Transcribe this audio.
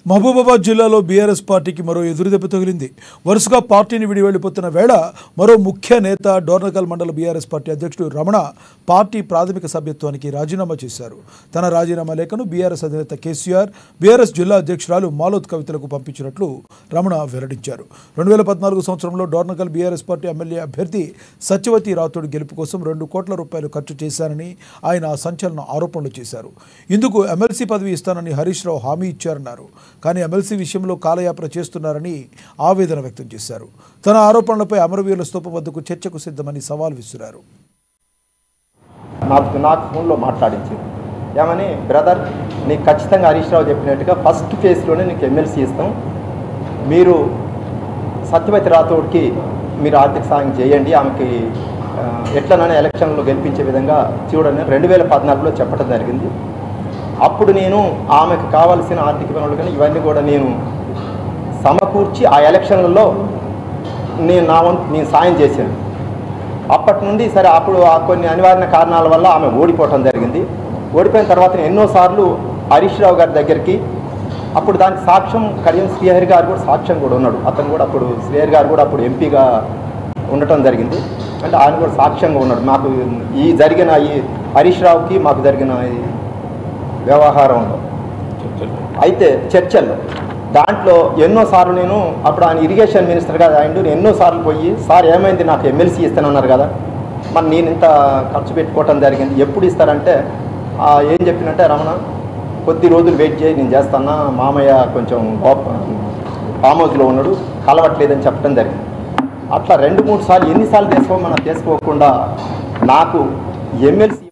మహబూబాబాద్ జిల్లాలో బీఆర్ఎస్ పార్టీకి మరో ఎదురుదెబ్బ తగిలింది. వరుసగా పార్టీని విడి వెళ్లిపోతున్న వేళ మరో ముఖ్య నేత డోర్నకల్ మండల బీఆర్ఎస్ పార్టీ అధ్యక్షుడు రమణ పార్టీ ప్రాథమిక సభ్యత్వానికి రాజీనామా చేశారు. తన రాజీనామా లేఖను బీఆర్ఎస్ అధినేత కేసీఆర్, బీఆర్ఎస్ జిల్లా అధ్యక్షురాలు మాలోత్ కవితలకు పంపించినట్లు రమణ వెల్లడించారు. 2014 సంవత్సరంలో డోర్నకల్ బీఆర్ఎస్ పార్టీ ఎమ్మెల్యే అభ్యర్థి సత్యవతి రాథోడ్ గెలుపు కోసం 2 కోట్ల రూపాయలు ఖర్చు చేశారని ఆయన సంచలన ఆరోపణలు చేశారు. ఇందుకు ఎమ్మెల్సీ పదవి ఇస్తానని హరీష్ రావు హామీ ఇచ్చారన్నారు. కానీ ఎమ్మెల్సీ విషయంలో కాలయాపన చేస్తున్నారని ఆవేదన వ్యక్తం చేశారు. తన ఆరోపణలపై అమరవీరుల స్తూపం వద్దకు చర్చకు సిద్ధమని సవాల్ విసిరారు. నాకు ఫోన్లో మాట్లాడించింది ఏమని, బ్రదర్ నీకు ఖచ్చితంగా హరీష్ రావు చెప్పినట్టుగా ఫస్ట్ ఫేజ్లోనే నీకు ఎమ్మెల్సీ ఇస్తాం, మీరు సత్యవతి రాథోడ్కి మీరు ఆర్థిక సాయం చేయండి, ఆమెకి ఎట్లనైనా ఎలక్షన్లో గెలిపించే విధంగా చూడండి 2014లో చెప్పడం జరిగింది. అప్పుడు నేను ఆమెకు కావాల్సిన ఆర్థిక పనులు కానీ ఇవన్నీ కూడా నేను సమకూర్చి ఆ ఎలక్షన్లలో నేను సాయం చేశాను. అప్పటి నుండి సరే అప్పుడు కొన్ని అనివార్య కారణాల వల్ల ఆమె ఓడిపోవటం జరిగింది. ఓడిపోయిన తర్వాత ఎన్నోసార్లు హరీష్ రావు గారి దగ్గరికి, అప్పుడు దానికి సాక్ష్యం కడియం శ్రీహరి గారు కూడా సాక్ష్యం కూడా ఉన్నాడు. అతను కూడా అప్పుడు శ్రీహరి గారు కూడా అప్పుడు ఎంపీగా ఉండటం జరిగింది. అంటే ఆయన కూడా సాక్ష్యంగా ఉన్నాడు. మాకు ఈ హరీష్ రావుకి మాకు జరిగిన వ్యవహారంలో అయితే చర్చల్లో దాంట్లో ఎన్నోసార్లు నేను అప్పుడు ఆయన ఇరిగేషన్ మినిస్టర్గా ఆయన ఎన్నోసార్లు పోయి, సార్ ఏమైంది నాకు ఎమ్మెల్సీ ఇస్తానన్నారు కదా, మరి నేను ఇంత ఖర్చు పెట్టుకోవటం జరిగింది, ఎప్పుడు ఇస్తారంటే ఏం చెప్పినంటే, రమణ కొద్ది రోజులు వెయిట్ చేయి, నేను చేస్తానా, మామయ్య కొంచెం ఫామ్ హౌస్లో ఉన్నాడు, కలవట్లేదని చెప్పడం జరిగింది. అట్లా 2-3 సార్లు ఎన్నిసార్లు చేసుకోమన్నా చేసుకోకుండా నాకు ఎమ్మెల్సీ